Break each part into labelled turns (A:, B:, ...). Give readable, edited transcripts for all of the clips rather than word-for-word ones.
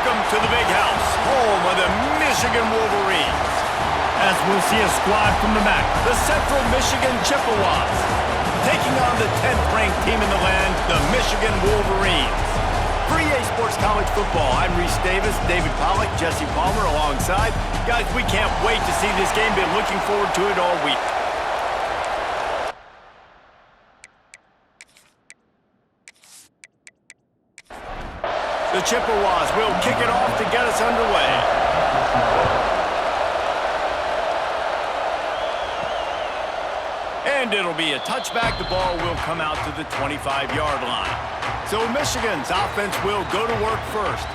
A: Welcome to the big house, home of the Michigan Wolverines. As we'll see a squad from the MAC, the Central Michigan Chippewas, taking on the 10th-ranked team in the land, the Michigan Wolverines. For EA Sports College Football, I'm Reese Davis, David Pollack, Jesse Palmer alongside. Guys, we can't wait to see this game. Been looking forward to it all week. The Chippewas will kick it off to get us underway. And it'll be a touchback. The ball will come out to the 25-yard line. So Michigan's offense will go to work first.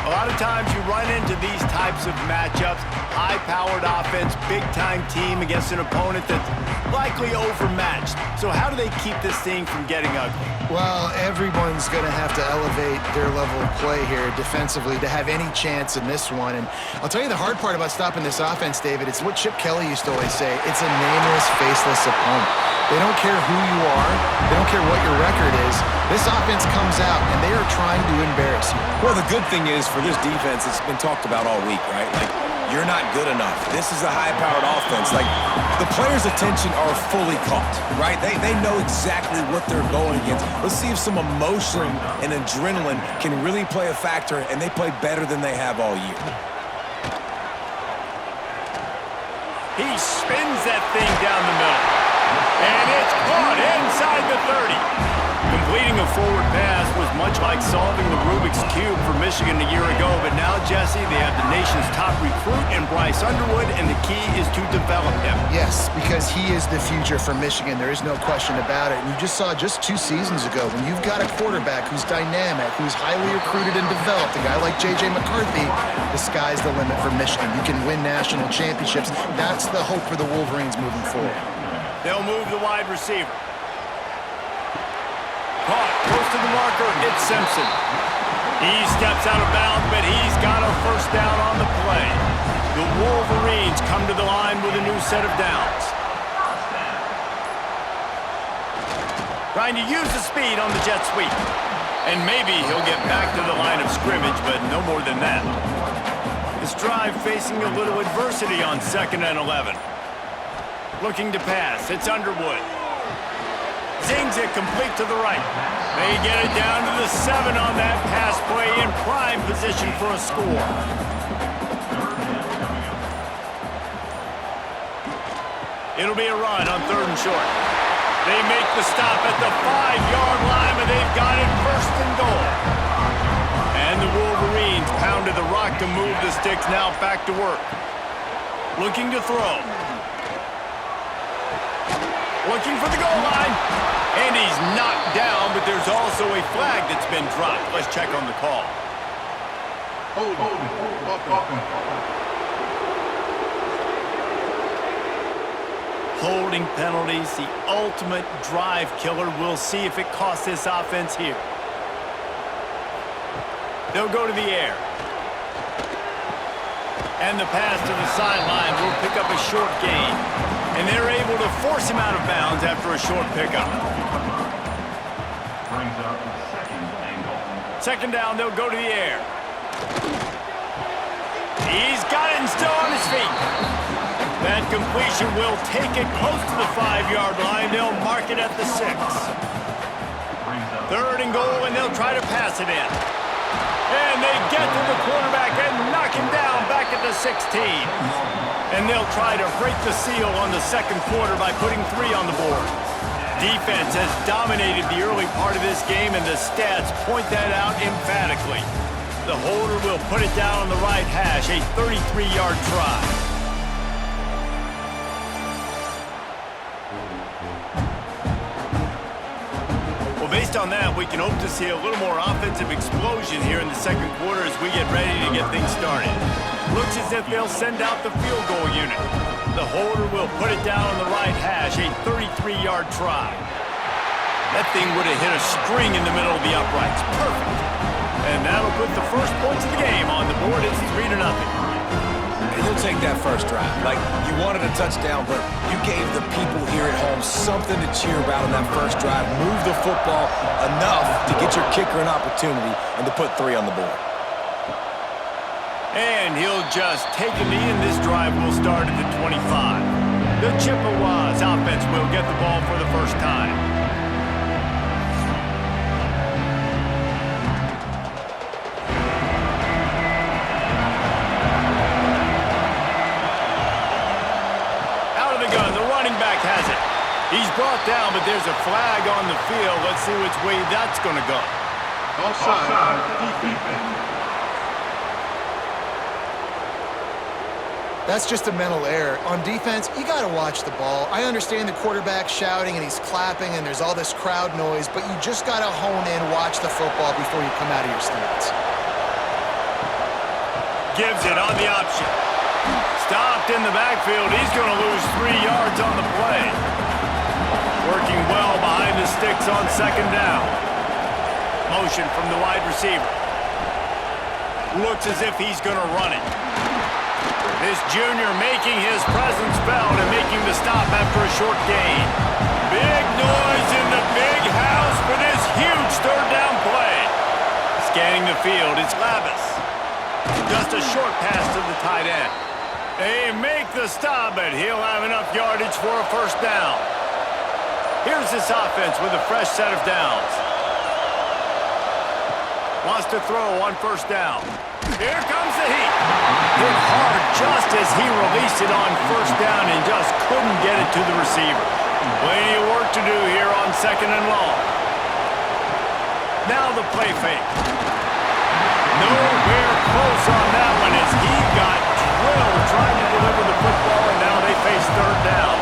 A: A lot of times you run into these types of matchups, high-powered offense, big-time team against an opponent that's likely overmatched. So how do they keep this thing from getting ugly?
B: Well, everyone's going to have to elevate their level of play here defensively to have any chance in this one. And I'll tell you the hard part about stopping this offense, David, it's what Chip Kelly used to always say. It's a nameless, faceless opponent. They don't care who you are. They don't care what your record is. This offense comes out, and they are trying to embarrass you.
C: Well, the good thing is for this defense, it's been talked about all week, right? Like, you're not good enough. This is a high-powered offense. Like, the players' attention are fully caught, right? They know exactly what they're going against. Let's see if some emotion and adrenaline can really play a factor, and they play better than they have all year.
A: He spins that thing down the middle. And it's caught inside the 30. Completing a forward pass was much like solving the Rubik's Cube for Michigan a year ago, but now, Jesse, they have the nation's top recruit in Bryce Underwood, and the key is to develop him.
B: Yes, because he is the future for Michigan. There is no question about it. And you just saw just 2 seasons ago, when you've got a quarterback who's dynamic, who's highly recruited and developed, a guy like J.J. McCarthy, the sky's the limit for Michigan. You can win national championships. That's the hope for the Wolverines moving forward.
A: They'll move the wide receiver. Caught, close to the marker, it's Simpson. He steps out of bounds, but he's got a first down on the play. The Wolverines come to the line with a new set of downs. Trying to use the speed on the jet sweep. And maybe he'll get back to the line of scrimmage, but no more than that. This drive facing a little adversity on 2nd and 11. Looking to pass, it's Underwood. Zings it complete to the right. They get it down to the 7 on that pass play in prime position for a score. It'll be a run on 3rd and short. They make the stop at the 5-yard line, but they've got it 1st and goal. And the Wolverines pounded the rock to move the sticks, now back to work. Looking to throw. Looking for the goal line. And he's knocked down, but there's also a flag that's been dropped. Let's check on the call. Holding penalties, the ultimate drive killer. We'll see if it costs this offense here. They'll go to the air. And the pass to the sideline will pick up a short gain. And they're able to force him out of bounds after a short pickup.
D: Brings up the 2nd and goal.
A: 2nd down, they'll go to the air. He's got it and still on his feet. That completion will take it close to the 5-yard line. They'll mark it at the 6. 3rd and goal, and they'll try to pass it in. And they get to the quarterback and knock him down back at the 16. And they'll try to break the seal on the 2nd quarter by putting 3 on the board. Defense has dominated the early part of this game, and the stats point that out emphatically. The holder will put it down on the right hash, a 33-yard try. Well, based on that, we can hope to see a little more offensive explosion here in the 2nd quarter as we get ready to get things started. Looks as if they'll send out the field goal unit. The holder will put it down on the right hash, a 33-yard try. That thing would have hit a string in the middle of the uprights. Perfect. And that'll put the first points of the game on the board. It's 3-0.
C: He'll take that first drive. Like, you wanted a touchdown, but you gave the people here at home something to cheer about on that first drive. Move the football enough to get your kicker an opportunity and to put 3 on the board.
A: And he'll just take a knee, and this drive will start at the 25. The Chippewas offense will get the ball for the first time. Out of the gun, the running back has it. He's brought down, but there's a flag on the field. Let's see which way that's going to go.
D: Offside. Defense.
B: That's just a mental error. On defense, you got to watch the ball. I understand the quarterback shouting and he's clapping and there's all this crowd noise, but you just got to hone in, watch the football before you come out of your stance.
A: Gives it on the option. Stopped in the backfield. He's going to lose 3 yards on the play. Working well behind the sticks on second down. Motion from the wide receiver. Looks as if he's going to run it. This junior making his presence felt and making the stop after a short gain. Big noise in the big house for this huge third down play. Scanning the field, it's Lavis. Just a short pass to the tight end. They make the stop, but he'll have enough yardage for a first down. Here's this offense with a fresh set of downs. Wants to throw on first down. Here comes the heat. Hit hard just as he released it on first down and just couldn't get it to the receiver. Plenty of work to do here on second and long. Now the play fake. Nowhere close on that one as he got drilled trying to deliver the football, and now they face third down.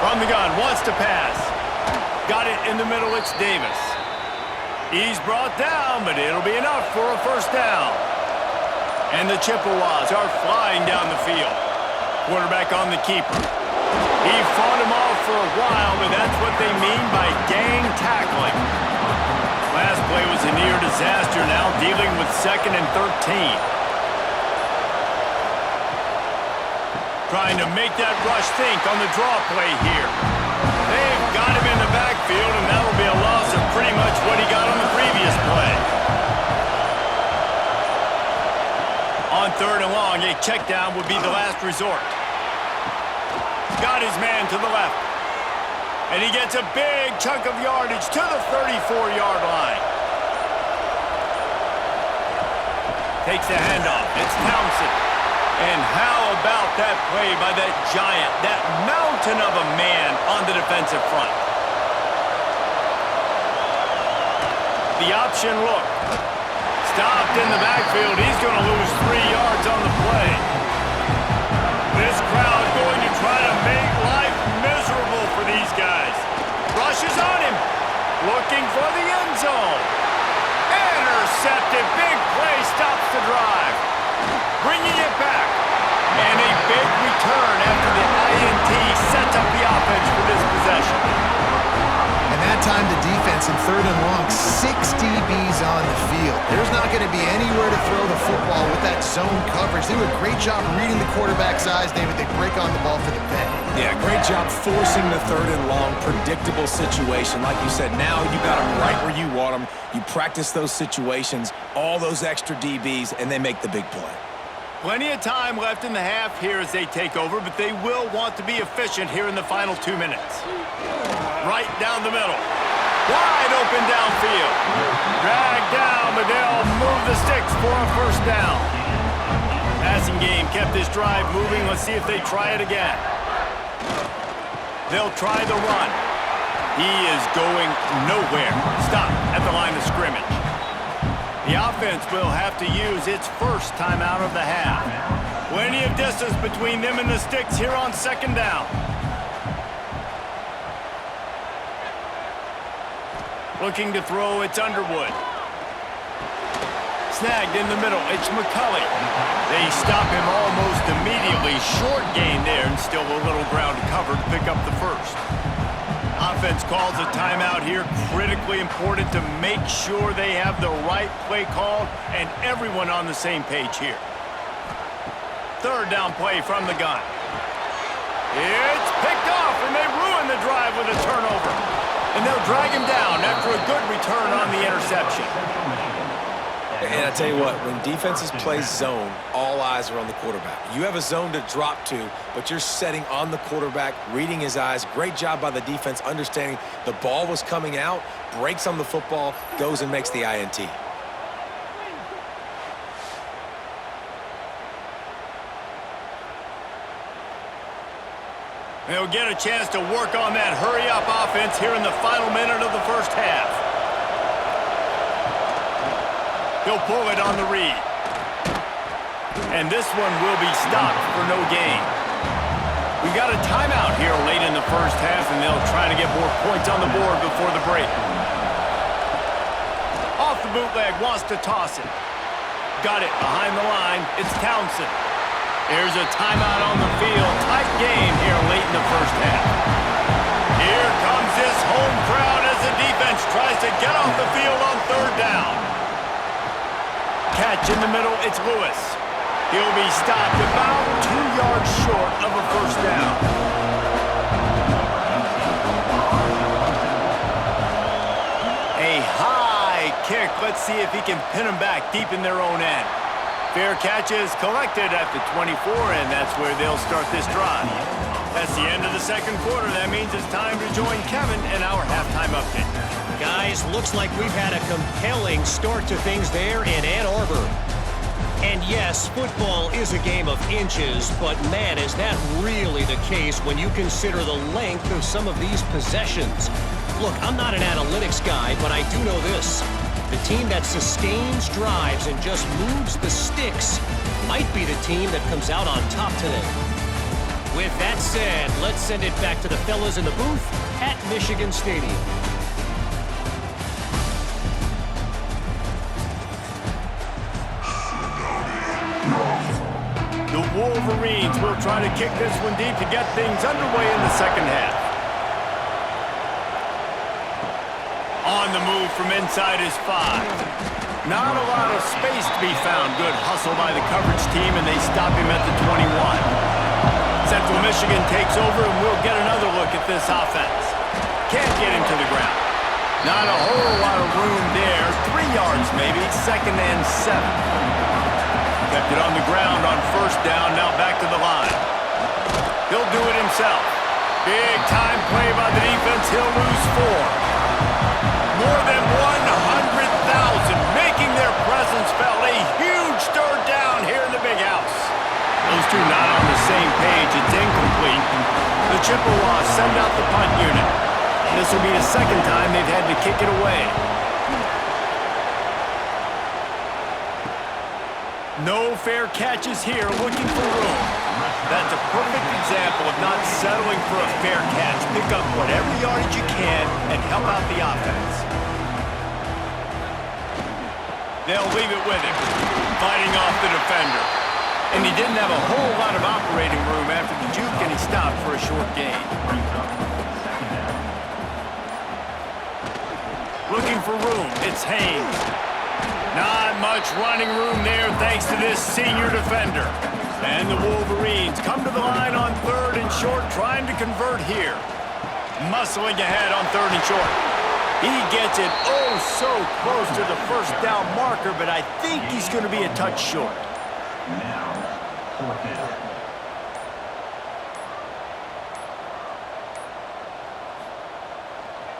A: From the gun, wants to pass. Got it in the middle, it's Davis. He's brought down, but it'll be enough for a first down. And the Chippewas are flying down the field. Quarterback on the keeper. He fought him off for a while, but that's what they mean by gang tackling. Last play was a near disaster, now dealing with 2nd and 13. Trying to make that rush think on the draw play here. They've got him in the backfield, and that'll be a loss of pretty much what he got on the previous play. On third and long, a check down would be the last resort. Got his man to the left. And he gets a big chunk of yardage to the 34-yard line. Takes the handoff. It's Townsend. And how about that play by that giant, that mountain of a man on the defensive front? The option look. Stopped in the backfield. He's going to lose 3 yards on the play. This crowd going to try to make life miserable for these guys. Rushes on him. Looking for the end zone. Intercepted. Big play stops the drive. Bringing it back. And a big return after the INT sets up the offense for this possession.
B: And that time the defense in third and long, 6 DBs on the field. There's not going to be anywhere to throw the football with that zone coverage. They do a great job reading the quarterback's eyes, David. They break on the ball for the pay.
C: Yeah, great job forcing the third and long, predictable situation. Like you said, now you got them right where you want them. You practice those situations, all those extra DBs, and they make the big play.
A: Plenty of time left in the half here as they take over, but they will want to be efficient here in the final 2 minutes. Right down the middle. Wide open downfield. Dragged down, but they'll move the sticks for a first down. Passing game kept this drive moving. Let's see if they try it again. They'll try the run. He is going nowhere. Stop at the line of scrimmage. The offense will have to use its first timeout of the half. Plenty of distance between them and the sticks here on second down. Looking to throw, it's Underwood. Snagged in the middle, it's McCulley. They stop him almost immediately. Short gain there and still a little ground to cover to pick up the first. Offense calls a timeout here. Critically important to make sure they have the right play called and everyone on the same page here. Third down play from the gun. It's picked off, and they ruin the drive with a turnover. And they'll drag him down after a good return on the interception.
C: And I tell you what, when defenses play zone, all eyes are on the quarterback. You have a zone to drop to, but you're setting on the quarterback, reading his eyes. Great job by the defense, understanding the ball was coming out, breaks on the football, goes and makes the INT.
A: They'll get a chance to work on that hurry-up offense here in the final minute of the first half. He'll pull it on the read. And this one will be stopped for no gain. We got a timeout here late in the first half, and they'll try to get more points on the board before the break. Off the bootleg, wants to toss it. Got it behind the line. It's Townsend. There's a timeout on the field. Tight game here late in the first half. Here comes this home crowd as the defense tries to get off the field on third down. Catch in the middle, it's Lewis. He'll be stopped about 2 yards short of a first down. A high kick. Let's see if he can pin them back deep in their own end. Fair catch is collected at the 24, and that's where they'll start this drive. That's the end of the second quarter. That means it's time to join Kevin in our halftime update.
E: Guys, looks like we've had a compelling start to things there in Ann Arbor. And yes, football is a game of inches, but man, is that really the case when you consider the length of some of these possessions. Look, I'm not an analytics guy, but I do know this. The team that sustains drives and just moves the sticks might be the team that comes out on top today. With that said, let's send it back to the fellas in the booth at Michigan Stadium.
A: The Wolverines will try to kick this one deep to get things underway in the second half. On the move from inside is 5. Not a lot of space to be found. Good hustle by the coverage team, and they stop him at the 21. Central Michigan takes over, and we'll get another look at this offense. Can't get him to the ground. Not a whole lot of room there. 3 yards maybe, second and 7. Kept it on the ground on first down, now back to the line. He'll do it himself. Big time play by the defense. He'll lose 4. More than 100,000 making their presence felt. A huge third down here in the big house. Those two not on the same page. It's incomplete. The Chippewas send out the punt unit. This will be the second time they've had to kick it away. No fair catches here, looking for room. That's a perfect example of not settling for a fair catch. Pick up whatever yardage you can and help out the offense. They'll leave it with him, fighting off the defender. And he didn't have a whole lot of operating room after the juke, and he stopped for a short gain. Looking for room, it's Haynes. Not much running room there thanks to this senior defender. And the Wolverines come to the line on third and short, trying to convert here. Muscling ahead on third and short. He gets it oh so close to the first down marker, but I think he's going to be a touch short.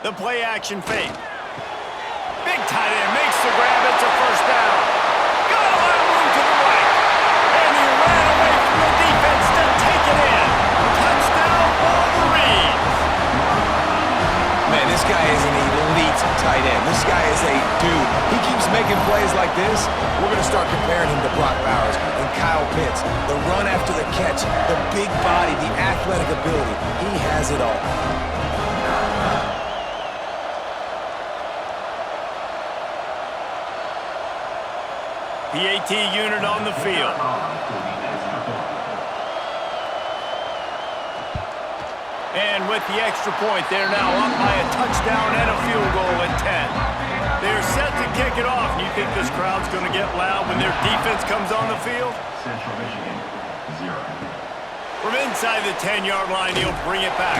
A: The play action fake. Big tight end makes the grab. It's a first down. Got a lot of room to the right. And he ran away from the defense to take it in. Touchdown, Wolverines.
C: Man, this guy is an elite tight end. This guy is a dude. He keeps making plays like this. We're going to start comparing him to Brock Bowers and Kyle Pitts. The run after the catch, the big body, the athletic ability. He has it all.
A: PAT unit on the field. And with the extra point, they're now up by a touchdown and a field goal at 10. They're set to kick it off. You think this crowd's going to get loud when their defense comes on the field?
D: Central Michigan, 0.
A: From inside the 10-yard line, he'll bring it back.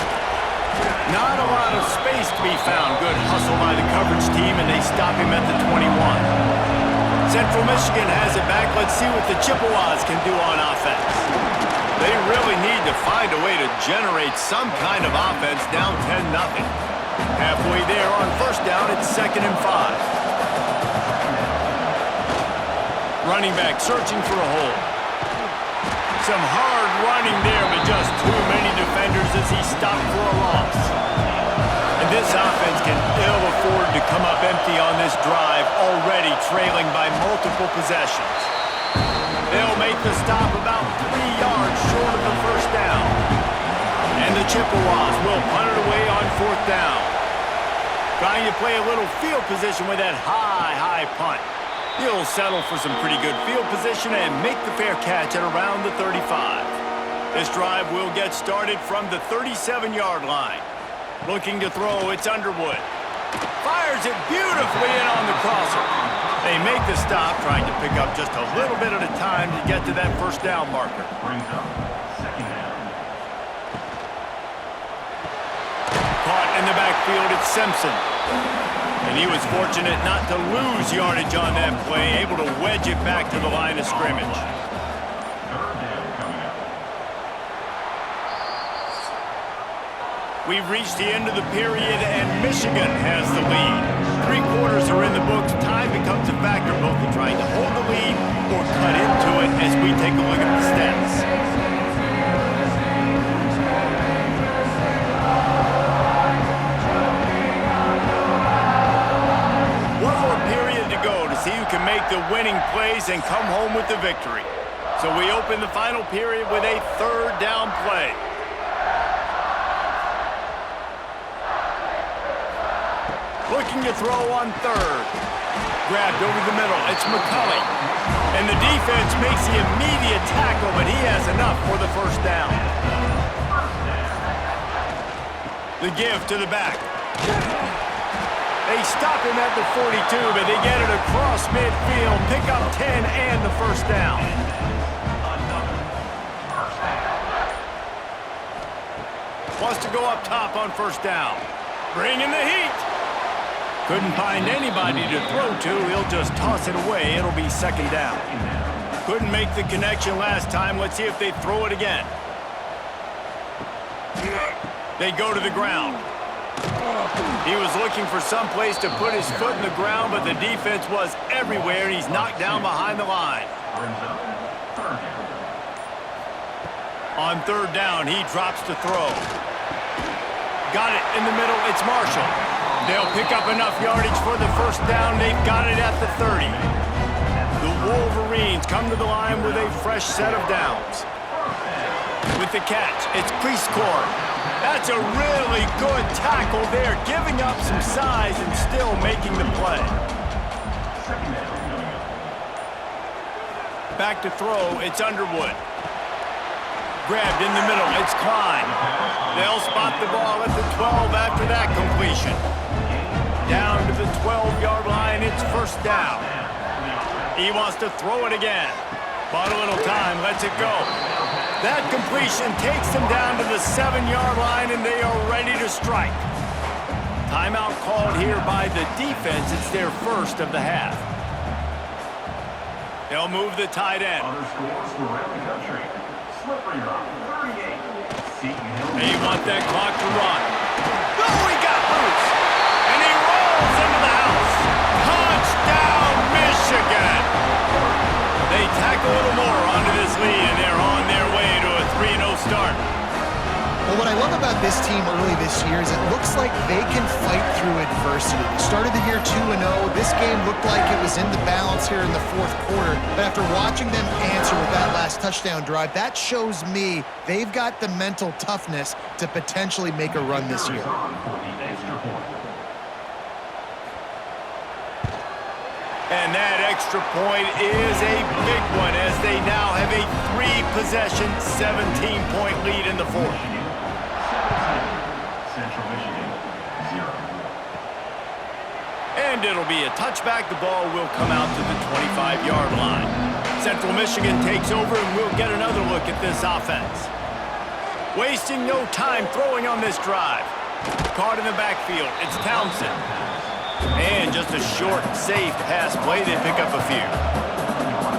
A: Not a lot of space to be found. Good hustle by the coverage team, and they stop him at the 21. Send Central Michigan has it back. Let's see what the Chippewas can do on offense. They really need to find a way to generate some kind of offense down 10-0. Halfway there on first down, it's 2nd and 5. Running back searching for a hole. Some hard running there, but just too many defenders as he stopped for a loss. And this offense can ill afford to come up empty on this drive, already trailing by multiple possessions. They'll make the stop about 3 yards short of the first down. And the Chippewas will punt it away on 4th down. Trying to play a little field position with that high punt. He'll settle for some pretty good field position and make the fair catch at around the 35. This drive will get started from the 37-yard line. Looking to throw, it's Underwood. Fires it beautifully in on the crosser. They make the stop, trying to pick up just a little bit at a time to get to that first down marker.
D: Brings up 2nd down.
A: Caught in the backfield, it's Simpson. And he was fortunate not to lose yardage on that play, able to wedge it back to the line of scrimmage.
D: 3rd down coming up.
A: We've reached the end of the period, and Michigan has the lead. 3 quarters are in the books. Time becomes a factor, both in trying to hold the lead or cut into it as we take a look at the stats. One more period to go to see who can make the winning plays and come home with the victory. So we open the final period with a 3rd down play. Looking to throw on 3rd. Grabbed over the middle. It's McCulley. And the defense makes the immediate tackle, but he has enough for the first down. The give to the back. They stop him at the 42, but they get it across midfield. Pick up 10 and the first down. Wants to go up top on first down. Bringing the heat. Couldn't find anybody to throw to. He'll just toss it away. It'll be 2nd down. Couldn't make the connection last time. Let's see if they throw it again. They go to the ground. He was looking for some place to put his foot in the ground, but the defense was everywhere, and he's knocked down behind the line.
D: Brings up 3rd down.
A: On 3rd down, he drops to throw. Got it in the middle. It's Marshall. They'll pick up enough yardage for the first down. They've got it at the 30. The Wolverines come to the line with a fresh set of downs. With the catch, it's Priestcore. That's a really good tackle there, giving up some size and still making the play.
D: 2nd down coming up.
A: Back to throw, it's Underwood. Grabbed in the middle, it's Klein. They'll spot the ball at the 12 after that completion. Down to the 12-yard line, it's first down. He wants to throw it again. Bought a little time, lets it go. That completion takes them down to the 7-yard line, and they are ready to strike. Timeout called here by the defense. It's their first of the half. They'll move the tight end.
D: Other scores from around the country. Slippery Rock, 38. Seton Hill.
A: They want that clock to run. Oh, he got loose. And he rolls into the house. Touchdown, Michigan. They tack a little more onto this lead, and they're on their way to a 3-0 start.
B: Well, what I love about this team early this year is it looks like they can fight through adversity. They started the year 2-0. This game looked like it was in the balance here in the 4th quarter. But after watching them answer with that last touchdown drive, that shows me they've got the mental toughness to potentially make a run this year.
A: And that extra point is a big one as they now have a 3-possession, 17-point lead in the 4th.
D: Central Michigan, 0.
A: And it'll be a touchback. The ball will come out to the 25-yard line. Central Michigan takes over, and we'll get another look at this offense. Wasting no time throwing on this drive. Caught in the backfield. It's Townsend. And just a short, safe pass play, they pick up a few.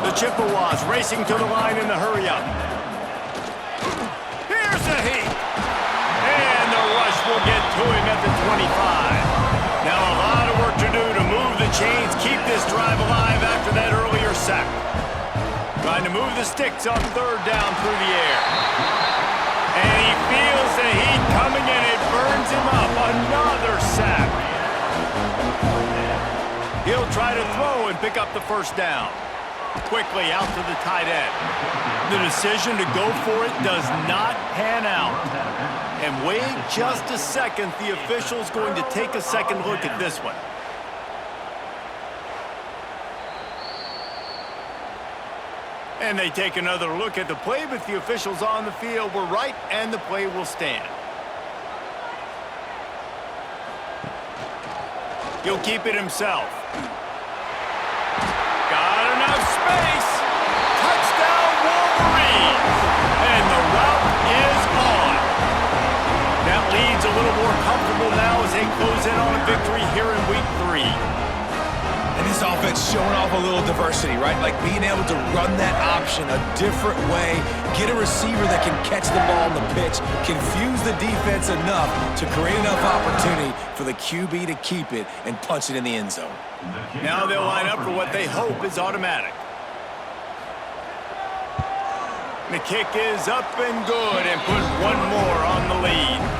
A: The Chippewas racing to the line in the hurry-up. Here's the heat. And the rush will get to him at the 25. Now a lot of work to do to move the chains, keep this drive alive after that earlier sack. Trying to move the sticks on third down through the air. And he feels the heat coming and it burns him up. Another sack. He'll try to throw and pick up the first down. Quickly out to the tight end. The decision to go for it does not pan out. And wait just a second, the official's going to take a second look at this one. And they take another look at the play, but the officials on the field were right, and the play will stand. He'll keep it himself. Got enough space. Touchdown, Wolverines. And the route is on. That lead's a little more comfortable now as they close in on a victory here in week 3.
C: And this offense showing off a little diversity, right? Like being able to run that option a different way, get a receiver that can catch the ball on the pitch, confuse the defense enough to create enough opportunity for the QB to keep it and punch it in the end zone.
A: Now they'll line up for what they hope is automatic. The kick is up and good and put one more on the lead.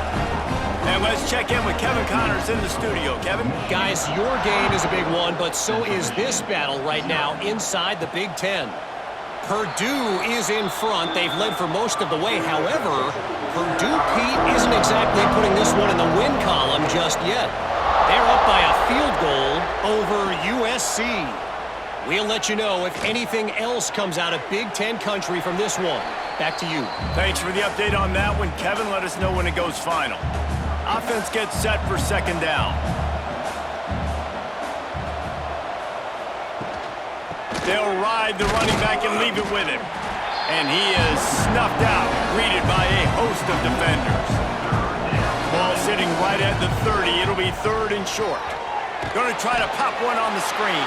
A: And let's check in with Kevin Connors in the studio. Kevin?
E: Guys, your game is a big one, but so is this battle right now inside the Big Ten. Purdue is in front. They've led for most of the way. However, Purdue, Pete, isn't exactly putting this one in the win column just yet. They're up by a field goal over USC. We'll let you know if anything else comes out of Big Ten country from this one. Back to you.
A: Thanks for the update on that one, Kevin. Let us know when it goes final. Offense gets set for second down. They'll ride the running back and leave it with him. And he is snuffed out, greeted by a host of defenders. Ball sitting right at the 30. It'll be third and short. Going to try to pop one on the screen.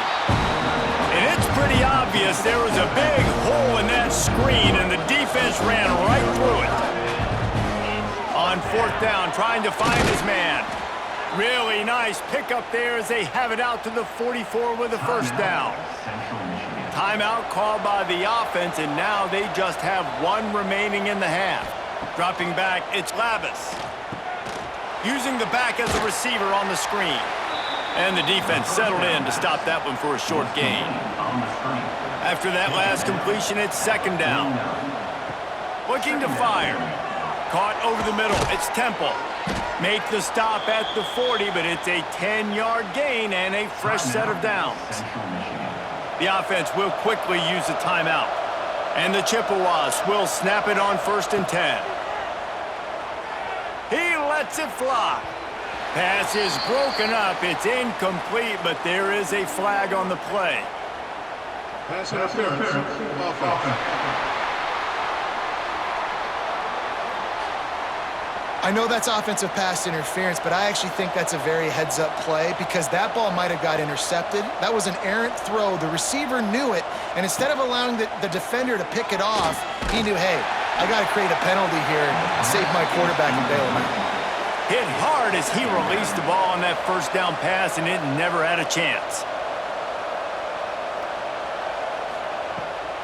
A: And it's pretty obvious there was a big hole in that screen, and the defense ran right through it. On fourth down, trying to find his man. Really nice pickup there as they have it out to the 44 with a first down. Timeout called by the offense, and now they just have one remaining in the half. Dropping back, it's Labus. Using the back as a receiver on the screen. And the defense settled in to stop that one for a short gain. After that last completion, it's second down. Looking to fire. Caught over the middle. It's Temple. Make the stop at the 40, but it's a 10-yard gain and a fresh set of downs. The offense will quickly use a timeout. And the Chippewas will snap it on 1st and 10. He lets it fly. Pass is broken up. It's incomplete, but there is a flag on the play.
F: Pass interference. Offense.
B: I know that's offensive pass interference, but I actually think that's a very heads-up play because that ball might have got intercepted. That was an errant throw. The receiver knew it, and instead of allowing the defender to pick it off, he knew, hey, I got to create a penalty here and save my quarterback and bail him out.
A: Hit hard as he released the ball on that first down pass, and it never had a chance.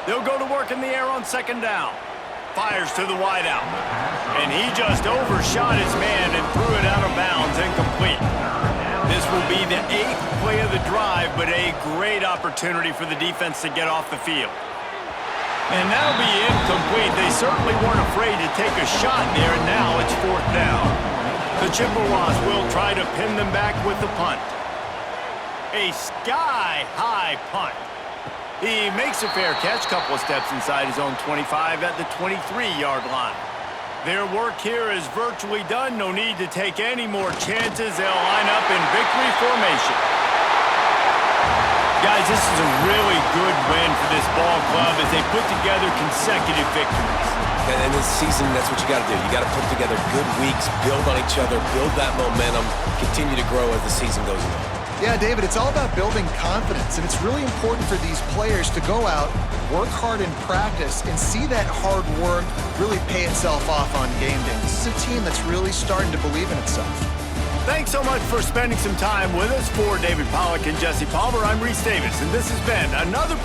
A: They'll go to work in the air on second down. Fires to the wideout. And he just overshot his man and threw it out of bounds, incomplete. This will be the 8th play of the drive, but a great opportunity for the defense to get off the field. And that'll be incomplete. They certainly weren't afraid to take a shot there, and now it's 4th down. The Chippewas will try to pin them back with the punt. A sky-high punt. He makes a fair catch, couple of steps inside his own 25 at the 23-yard line. Their work here is virtually done. No need to take any more chances. They'll line up in victory formation. Guys, this is a really good win for this ball club as they put together consecutive victories.
C: And this season, that's what you got to do. You got to put together good weeks, build on each other, build that momentum, continue to grow as the season goes on.
B: Yeah, David, it's all about building confidence, and it's really important for these players to go out, work hard in practice, and see that hard work really pay itself off on game day. This is a team that's really starting to believe in itself.
A: Thanks so much for spending some time with us. For David Pollack and Jesse Palmer, I'm Reese Davis, and this has been another